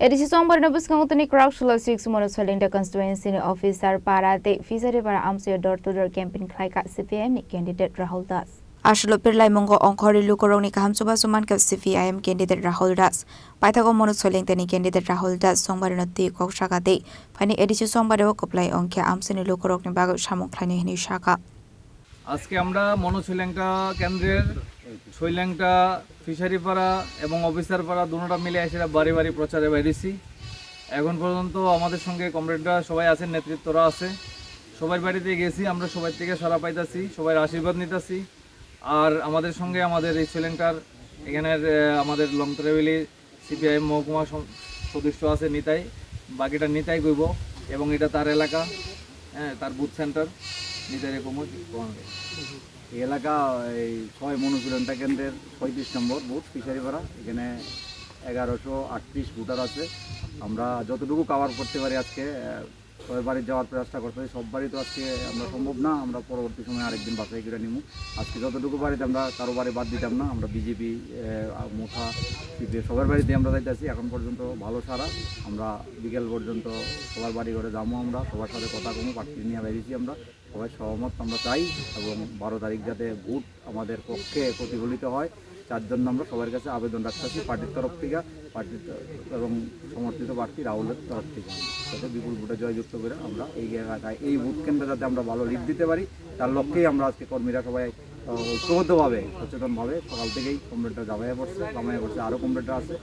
Edisi sombor nobus kangutani crowd shula six monosolinda constituency officer parate fisari para amsio door to door campaign khlaika CPM ni candidate Rahul Das. Ashlo pirlai mongo ongkhori lukorong ni kahamsoba suman ka CPIM candidate Rahul Das. Paithago monosoling tani candidate Rahul Das sombor noti kokshakate phani edisi sombor o koplai ongkha amsini lukorok ni bago samuk khlaini hini shaka. আজকে আমরা মনোশৈলেংটা কেন্দ্রের শৈলেংটা ফিশারিপাড়া এবং অফিসারপাড়া দুটোটা মিলে এসে বাড়ি বাড়ি প্রচারে বেরিয়েছি। এখন পর্যন্ত আমাদের সঙ্গে কমরেডরা সবাই আছেন, নেতৃত্বরা আছে, সবার বাড়িতে গেছি, আমরা সবাই থেকে সাড়া পাইতাছি, সবাই আশীর্বাদ নিতেছি। আর আমাদের সঙ্গে আমাদের এই শৈলেংটার এখানের আমাদের লংতরাভ্যালি সিপিআইএম মহকুমা সদস্য আছে নিতাই, বাকিটা নিতাই কইব এবং এটা তার এলাকা, তার বুথ সেন্টার নিতাই কমল। এই এলাকা এই 6 মনোশৈলেংটা কেন্দ্রের 35 নম্বর বুথ ফিশারিপাড়া। এখানে 1138 ভোটার আছে। আমরা যতটুকু কভার করতে পারি আজকে সবাই বাড়ি যাওয়ার চেষ্টা করতে পারি। সব বাড়ি তো আজকে আমরা সম্ভব না, আমরা পরবর্তী সময় আরেকদিন বাছাই করে নিব। আজকে যতটুকু বাড়িতে আমরা কারো বাড়ি বাদ দিতাম না, আমরা বিজেপি মুখা সিপিএম সবার বাড়িতে আমরা যাইতেছি। এখন পর্যন্ত ভালো সারা, আমরা বিকেল পর্যন্ত সবার বাড়ি ঘরে যাবো, আমরা সবার সাথে কথা কমো, প্রার্থী নিয়ে বেরিয়েছি। আমরা সবাই সহমত আমরা চাই এবং 12 তারিখ যাতে ভোট আমাদের পক্ষে প্রতিফলিত হয় তার জন্য আমরা সবার কাছে আবেদন রাখতেছি পার্টির তরফ থেকে, পার্টির এবং সমর্থিত প্রার্থী রাহুলের তরফ থেকে যাতে বিপুল ভোটে জয়যুক্ত করে আমরা এই এলাকায় এই ভোট কেন্দ্রে যাতে আমরা ভালো লিড দিতে পারি তার লক্ষ্যেই আমরা আজকে কর্মীরা সবাই ঐক্যবদ্ধভাবে সচেতনভাবে সকাল থেকেই কমরেডরা জামাইয়া পড়ছে, আরও কমরেডরা আছে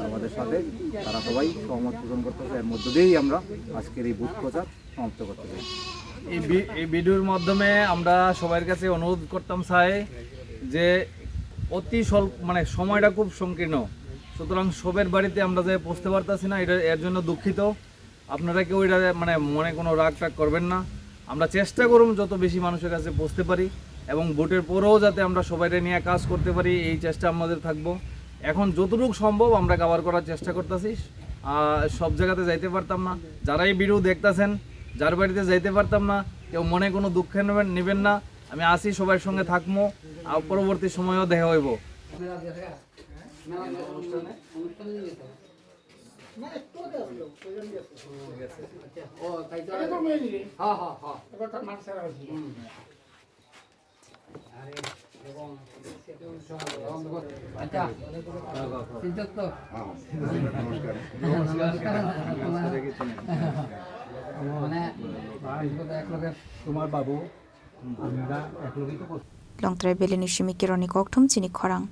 আমাদের সাথে, তারা সবাই সহমত পোষণ করতেছে। এর মধ্য দিয়েই আমরা আজকের এই ভোট প্রচার সমাপ্ত করতে চাই। এই ভিডিওর মাধ্যমে আমরা সবার কাছে অনুরোধ করতাম চাই যে অতি স্বল্প মানে সময়টা খুব সংকীর্ণ, সুতরাং সবের বাড়িতে আমরা যে পৌঁছতে পারতেছি না, এটা এর জন্য দুঃখিত। আপনারা কেউ এটা মানে মনে কোনো রাগ টাগ করবেন না। আমরা চেষ্টা করুন যত বেশি মানুষের কাছে পৌঁছতে পারি এবং ভোটের পরেও যাতে আমরা সবাই নিয়ে কাজ করতে পারি, এই চেষ্টা আমাদের থাকবো। এখন যতটুকু সম্ভব আমরা কভার করার চেষ্টা করতেছি। সব জায়গাতে যাইতে পারতাম না, যারা এই ভিডিও দেখতেছেন যার বাড়িতে যাইতে পারতাম না কেউ মনে কোনো দুঃখ নেবেন না, আমি আসি সবার সঙ্গে থাকবো, আর পরবর্তী সময়ও দেখা হইব। Longtrai Beleni Shimiki Roni Koktum Chini Khorang.